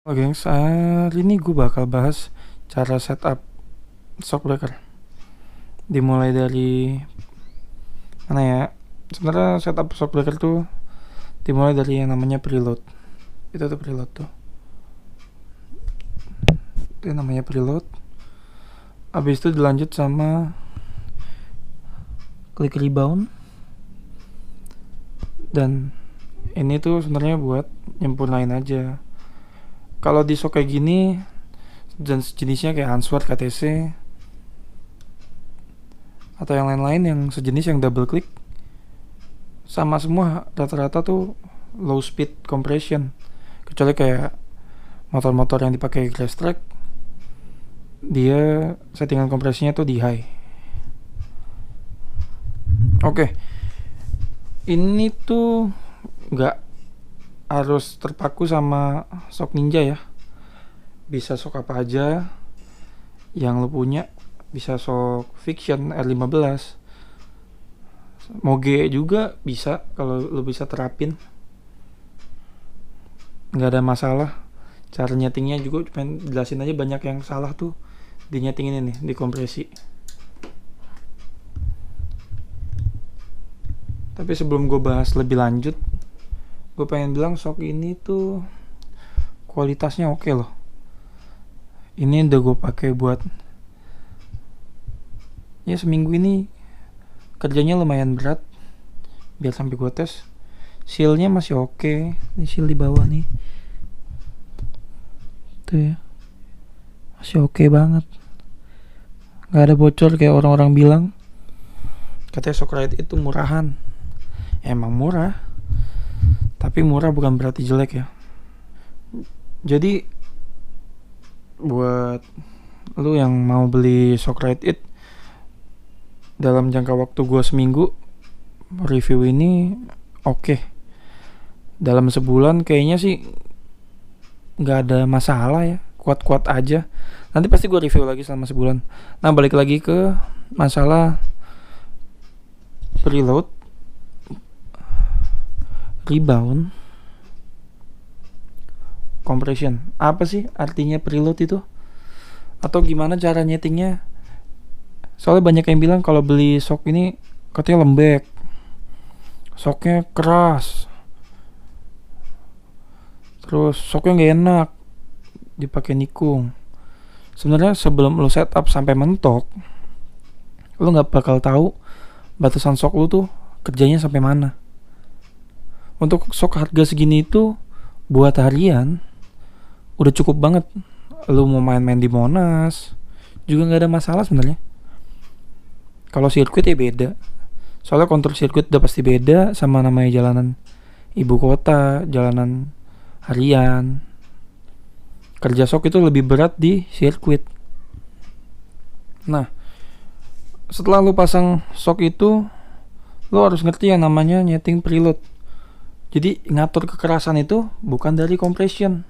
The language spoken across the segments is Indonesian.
Oke, hari ini gue bakal bahas cara setup shockbreaker. Dimulai dari mana ya? Sebenarnya setup shockbreaker tuh dimulai dari yang namanya preload. Itu tuh preload tuh. Itu yang namanya preload. Abis itu dilanjut sama klik rebound. Dan ini tuh sebenarnya buat nyempurnain aja. Kalau di shock kayak gini dan sejenisnya kayak Answer, KTC atau yang lain-lain yang sejenis yang double click, sama semua rata-rata tuh low speed compression, kecuali kayak motor-motor yang dipakai grass track, dia settingan kompresinya tuh di high. Oke, ini tuh nggak harus terpaku sama shock Ninja ya, bisa shock apa aja yang lo punya. Bisa shock Fiction R15, Moge juga bisa kalau lo bisa terapin, nggak ada masalah. Cara nyetingnya juga pengen jelasin aja, banyak yang salah tuh di nyetingin ini, di kompresi. Tapi sebelum gue bahas lebih lanjut, gue pengen bilang shock ini tuh kualitasnya oke loh. Ini udah gue pakai buat ya seminggu ini, kerjanya lumayan berat biar sampai gue tes. Sealnya masih oke. Ini seal di bawah nih tuh ya, masih oke banget, nggak ada bocor kayak orang-orang bilang katanya Shockright itu murahan. Emang murah, tapi murah bukan berarti jelek ya. Jadi buat lu yang mau beli Shockright It dalam jangka waktu gue seminggu review ini oke. Dalam sebulan kayaknya sih nggak ada masalah ya, kuat-kuat aja. Nanti pasti gue review lagi selama sebulan. Nah, balik lagi ke masalah preload, rebound, compression. Apa sih artinya preload itu? Atau gimana cara nyetingnya? Soalnya banyak yang bilang kalau beli shock ini katanya lembek, shocknya keras, terus shocknya nggak enak dipakai nikung. Sebenarnya sebelum lo setup sampai mentok, lo nggak bakal tahu batasan shock lo tuh kerjanya sampai mana. Untuk shock harga segini itu buat harian udah cukup banget. Lo mau main-main di Monas juga nggak ada masalah sebenarnya. Kalau sirkuit ya beda, soalnya kontrol sirkuit udah pasti beda sama namanya jalanan ibu kota, jalanan harian. Kerja shock itu lebih berat di sirkuit. Nah, setelah lu pasang shock itu, lu harus ngerti yang namanya nyeting preload. Jadi ngatur kekerasan itu bukan dari compression.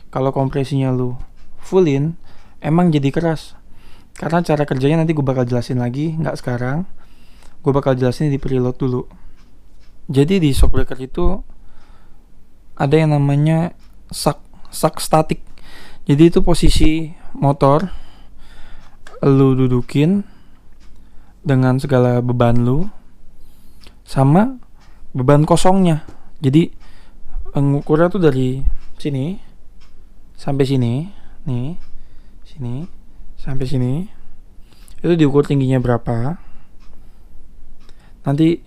Kalau kompresinya lu fullin, emang jadi keras. Karena cara kerjanya nanti gue bakal jelasin lagi, nggak sekarang. Gue bakal jelasin di preload dulu. Jadi di shockbreaker itu ada yang namanya suck static. Jadi itu posisi motor lu dudukin dengan segala beban lu sama beban kosongnya. Jadi ngukurnya tuh dari sini sampai sini, nih, sini sampai sini. Itu diukur tingginya berapa. Nanti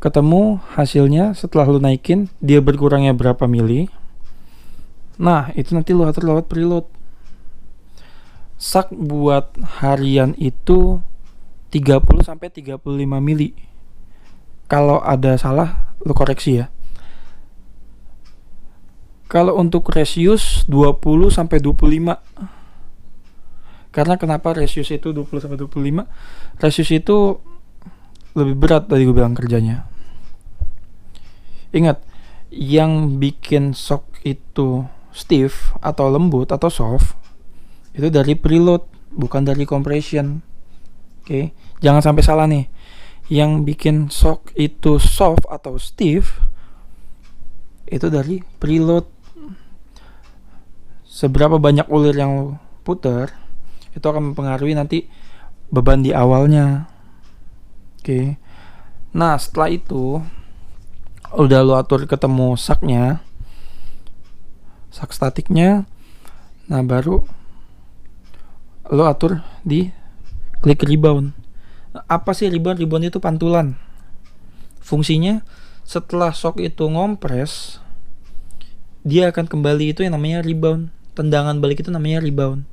ketemu hasilnya setelah lu naikin dia berkurangnya berapa mili. Nah, itu nanti lu atur lewat preload. Sak buat harian itu 30 sampai 35 mili. Kalau ada salah lu koreksi ya. Kalau untuk resius 20 sampai 25. Karena kenapa resius itu 20 sampai 25? Resius itu lebih berat tadi gue bilang kerjanya. Ingat, yang bikin shock itu stiff atau lembut atau soft itu dari preload, bukan dari compression. Oke, jangan sampai salah nih. Yang bikin shock itu soft atau stiff itu dari preload. seberapa banyak ulir yang lo puter itu akan mempengaruhi nanti beban di awalnya. Oke. Nah, setelah itu udah lo atur ketemu saknya, sak statiknya. Nah, baru lo atur di klik rebound. Apa sih rebound? Rebound itu pantulan. Fungsinya setelah shock itu ngompres, dia akan kembali, itu yang namanya rebound. Tendangan balik itu namanya rebound.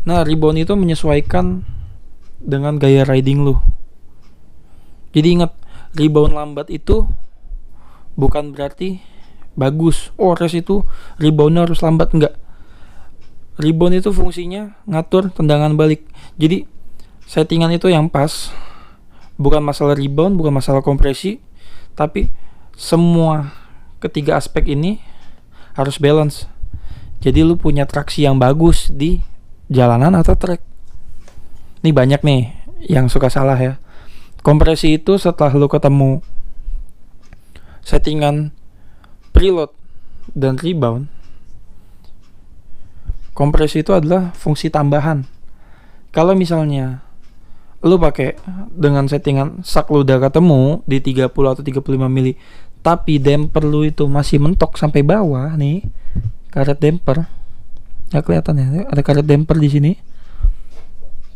Nah, rebound itu menyesuaikan dengan gaya riding lu. Jadi ingat, rebound lambat itu bukan berarti bagus. Oh, race itu reboundnya harus lambat, enggak. Rebound itu fungsinya ngatur tendangan balik. Jadi settingan itu yang pas. Bukan masalah rebound, bukan masalah kompresi, tapi semua ketiga aspek ini harus balance. Jadi lu punya traksi yang bagus di jalanan atau track. Ini banyak nih yang suka salah ya. Kompresi itu setelah lu ketemu settingan preload dan rebound, kompresi itu adalah fungsi tambahan. Kalau misalnya lu pakai dengan settingan sak lu udah ketemu di 30 atau 35 mili, tapi damper lu itu masih mentok sampai bawah nih, karet damper. Ya kelihatan ya, ada karet damper di sini.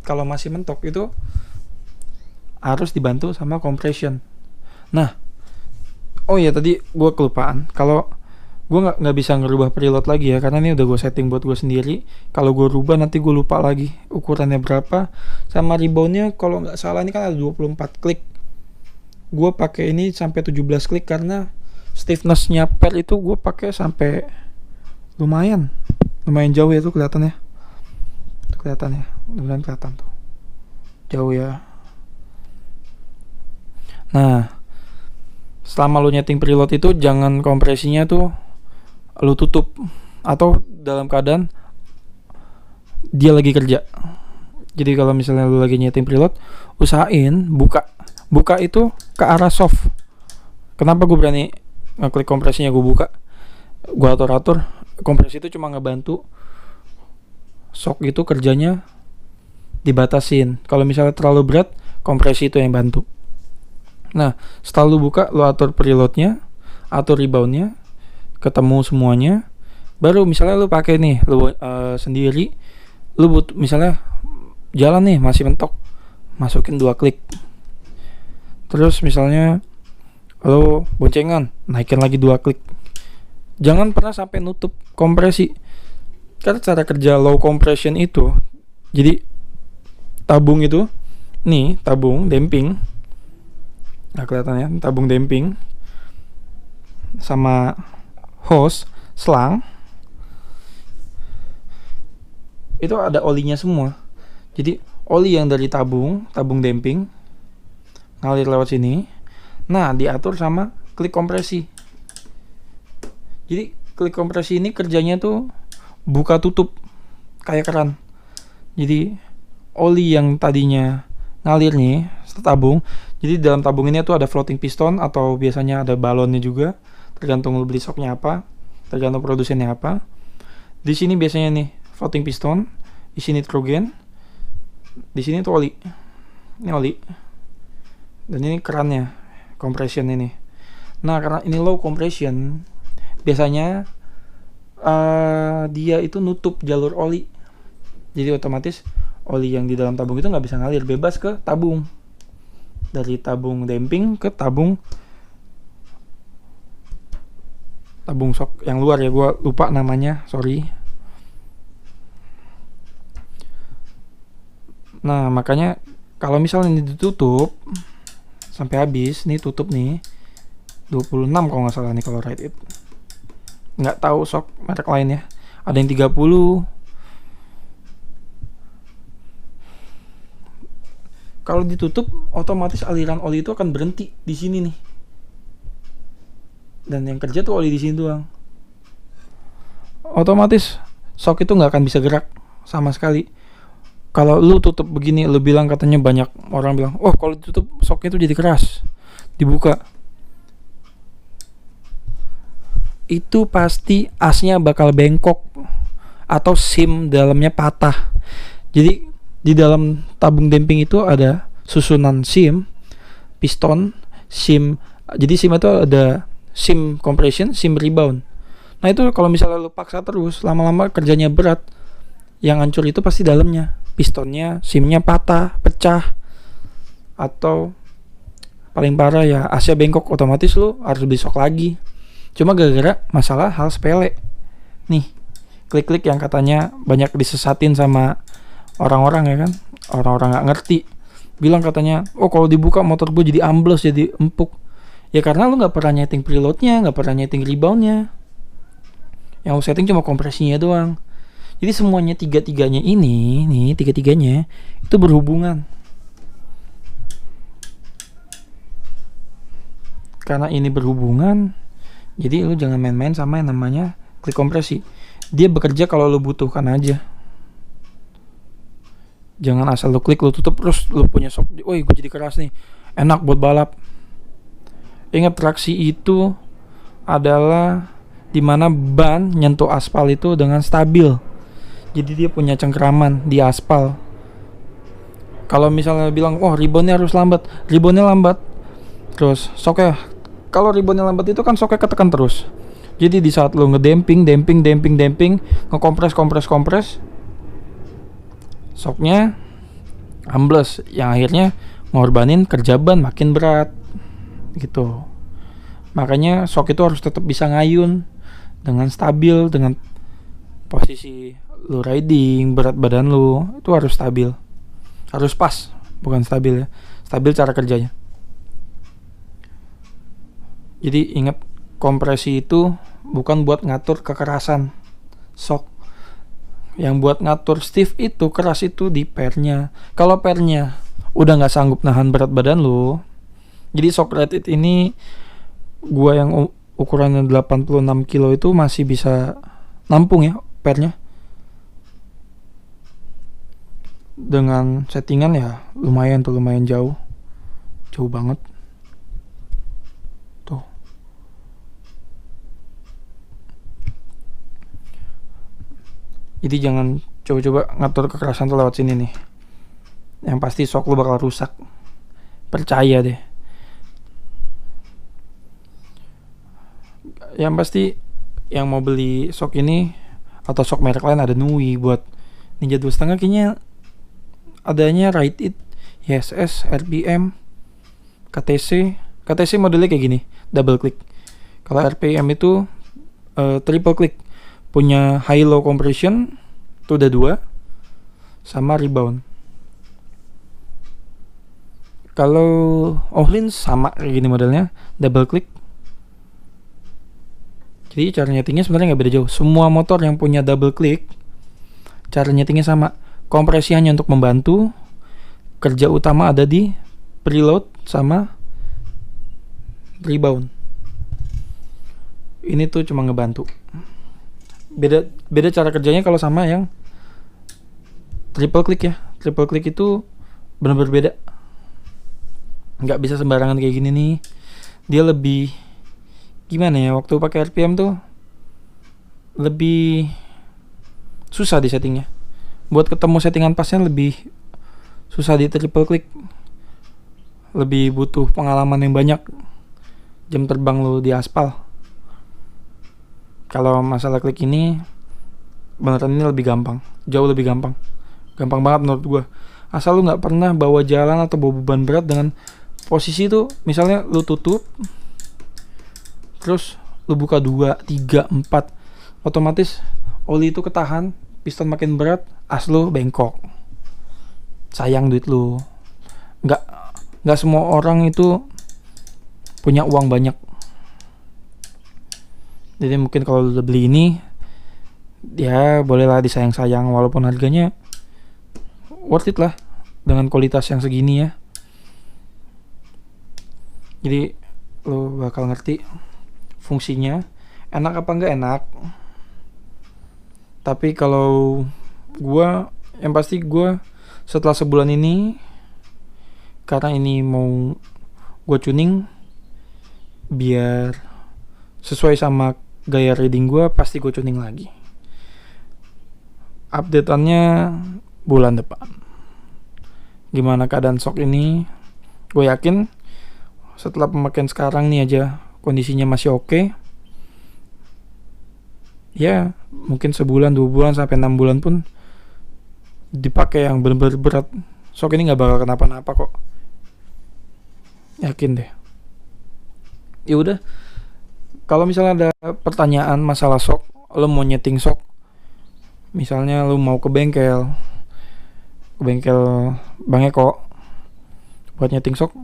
Kalau masih mentok itu harus dibantu sama compression. Nah, oh iya tadi gue kelupaan. Kalau gue nggak bisa ngerubah preload lagi ya, karena ini udah gue setting buat gue sendiri. Kalau gue rubah nanti gue lupa lagi ukurannya berapa. Sama reboundnya kalau nggak salah ini kan ada 24 klik. Gue pakai ini sampai 17 klik karena stiffnessnya pad itu gue pakai sampai lumayan jauh ya, tuh kelihatan ya. Tuh kelihatan ya, mudah-mudahan kelihatan tuh. Jauh ya. Nah, selama lu nyeting preload itu jangan kompresinya tuh lu tutup atau dalam keadaan dia lagi kerja. Jadi kalau misalnya lu lagi nyeting preload, usahain buka itu ke arah soft. Kenapa gue berani ngeklik kompresinya gue buka? Gue atur kompresi itu cuma ngebantu shock itu kerjanya dibatasin. Kalau misalnya terlalu berat, kompresi itu yang bantu. Nah, setelah lu buka, lu atur preloadnya, atur reboundnya, ketemu semuanya. Baru misalnya lu pakai nih, lu sendiri, lu misalnya jalan nih masih mentok, masukin 2 klik. Terus misalnya lu boncengan, naikin lagi 2 klik. Jangan pernah sampai nutup kompresi. Karena cara kerja low compression itu, jadi tabung itu, nih tabung damping. Nah kelihatan ya, tabung damping sama hose selang itu ada olinya semua. Jadi oli yang dari tabung damping ngalir lewat sini. Nah, diatur sama klik kompresi. Jadi klik kompresi ini kerjanya tuh buka tutup kayak keran. Jadi oli yang tadinya ngalir nih tabung. Jadi dalam tabung ini tuh ada floating piston atau biasanya ada balonnya juga, tergantung lu beli shocknya apa, tergantung produsennya apa. Di sini biasanya nih floating piston, isi nitrogen. Di sini tuh oli. Ini oli. Dan ini kerannya, compression ini. Nah, karena ini low compression, biasanya dia itu nutup jalur oli. Jadi otomatis oli yang di dalam tabung itu nggak bisa ngalir bebas ke tabung. Dari tabung damping ke tabung shock yang luar ya, gue lupa namanya, sorry. Nah, makanya kalau misalnya ini ditutup sampai habis, nih tutup nih 26 kalau nggak salah nih kalau Ride It. Nggak tahu shock merek lain ya. Ada yang 30. Kalau ditutup, otomatis aliran oli itu akan berhenti di sini nih. Dan yang kerja tuh oli di sini doang. Otomatis shock itu nggak akan bisa gerak sama sekali. Kalau lu tutup begini, lu bilang katanya banyak orang bilang, oh kalau ditutup shocknya itu jadi keras. Dibuka. itu pasti asnya bakal bengkok atau SIM dalamnya patah. Jadi di dalam tabung damping itu ada susunan SIM, piston, SIM. Jadi SIM itu ada SIM compression, SIM rebound. Nah itu kalau misalnya lu paksa terus, lama-lama kerjanya berat. Yang hancur itu pasti dalamnya, pistonnya, SIM-nya patah, pecah, atau paling parah ya AC bengkok, otomatis lu harus beli shock lagi. Cuma gara-gara masalah hal sepele. Nih, klik-klik yang katanya banyak disesatin sama orang-orang ya kan. Orang-orang gak ngerti. Bilang katanya, oh kalau dibuka motor gue jadi ambles, jadi empuk. Ya karena lu gak pernah nyeting preloadnya, gak pernah nyeting reboundnya. Yang lu setting cuma kompresinya doang. Jadi semuanya tiga-tiganya ini, nih tiga-tiganya itu berhubungan. Karena ini berhubungan, jadi lu jangan main-main sama yang namanya klik kompresi. Dia bekerja kalau lu butuhkan aja. Jangan asal lu klik, lu tutup terus lu punya shock. Woi, gue jadi keras nih, enak buat balap. Ingat, traksi itu adalah dimana ban nyentuh aspal itu dengan stabil. Jadi dia punya cengkeraman di aspal. Kalau misalnya bilang, oh reboundnya harus lambat, reboundnya lambat. Terus shocknya, kalau reboundnya lambat itu kan shocknya ketekan terus. Jadi di saat lo ngedamping, ngekompres, shocknya ambles, yang akhirnya ngorbanin kerja ban makin berat gitu. Makanya shock itu harus tetap bisa ngayun dengan stabil, dengan posisi lu riding, berat badan lu itu harus stabil, harus pas, bukan stabil ya, stabil cara kerjanya. Jadi ingat, kompresi itu bukan buat ngatur kekerasan shock. Yang buat ngatur stiff itu, keras itu di pairnya. Kalau pairnya udah nggak sanggup nahan berat badan lu, jadi shock rated ini gua yang ukurannya 86 kilo itu masih bisa nampung ya pairnya. Dengan settingan ya lumayan tuh, lumayan jauh banget tuh. Jadi jangan coba-coba ngatur kekerasan tuh lewat sini nih. Yang pasti shock lu bakal rusak, percaya deh. Yang pasti yang mau beli shock ini atau shock merek lain, ada Nui buat Ninja 2.5 kayaknya adanya Ride It, YSS, RPM, KTC modelnya kayak gini, double click. Kalau RPM itu triple click, punya high low compression itu udah 2, sama rebound. Kalau Ohlins sama kayak gini modelnya, double click. Jadi cara nyetingnya sebenarnya nggak beda jauh. Semua motor yang punya double click, cara nyetingnya sama. Kompresi hanya untuk membantu, kerja utama ada di preload sama rebound. Ini tuh cuma ngebantu. Beda cara kerjanya kalau sama yang triple click ya. Triple click itu benar-benar beda. Nggak bisa sembarangan kayak gini nih. Dia lebih gimana ya, waktu pakai RPM tuh lebih susah di settingnya. Buat ketemu settingan pasnya lebih susah di triple click. Lebih butuh pengalaman yang banyak, jam terbang lu di aspal. Kalau masalah klik ini beneran ini lebih gampang, jauh lebih gampang. Gampang banget menurut gua. Asal lu gak pernah bawa jalan atau bawa beban berat dengan posisi itu, misalnya lu tutup terus lu buka 2, 3, 4, otomatis oli itu ketahan, piston makin berat, as lu bengkok. Sayang duit lu. Nggak semua orang itu punya uang banyak. Jadi mungkin kalau lu udah beli ini, ya bolehlah disayang-sayang, walaupun harganya worth it lah dengan kualitas yang segini ya. Jadi lu bakal ngerti fungsinya enak apa enggak enak. Tapi kalau gua, yang pasti gua setelah sebulan ini, karena ini mau gua tuning biar sesuai sama gaya reading gue pasti gue tuning lagi. Updateannya bulan depan. Gimana keadaan SOC ini? Gue yakin setelah pemakaian sekarang nih aja kondisinya masih oke. Ya mungkin sebulan, 2 bulan, sampai 6 bulan pun dipakai yang bener-bener berat, SOC ini gak bakal kenapa-napa kok. Yakin deh. Ya udah, kalau misalnya ada pertanyaan masalah SOC, lo mau nyeting SOC, misalnya lo mau ke bengkel Bang Eko buat nyeting SOC,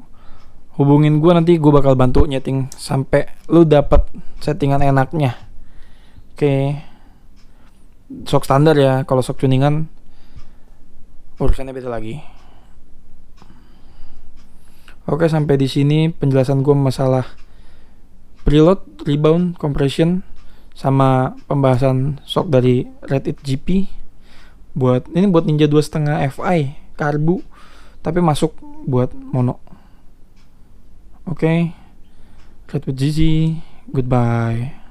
hubungin gue, nanti gue bakal bantu nyeting sampai lo dapet settingan enaknya. Oke. SOC standar ya, kalau SOC tuningan urusannya beda lagi. Oke, sampai di sini penjelasan gue masalah preload, rebound, compression, sama pembahasan SOC dari Red It GP. Buat Ninja 2.5 Fi karbu, tapi masuk buat mono. Oke, Red It GC, goodbye.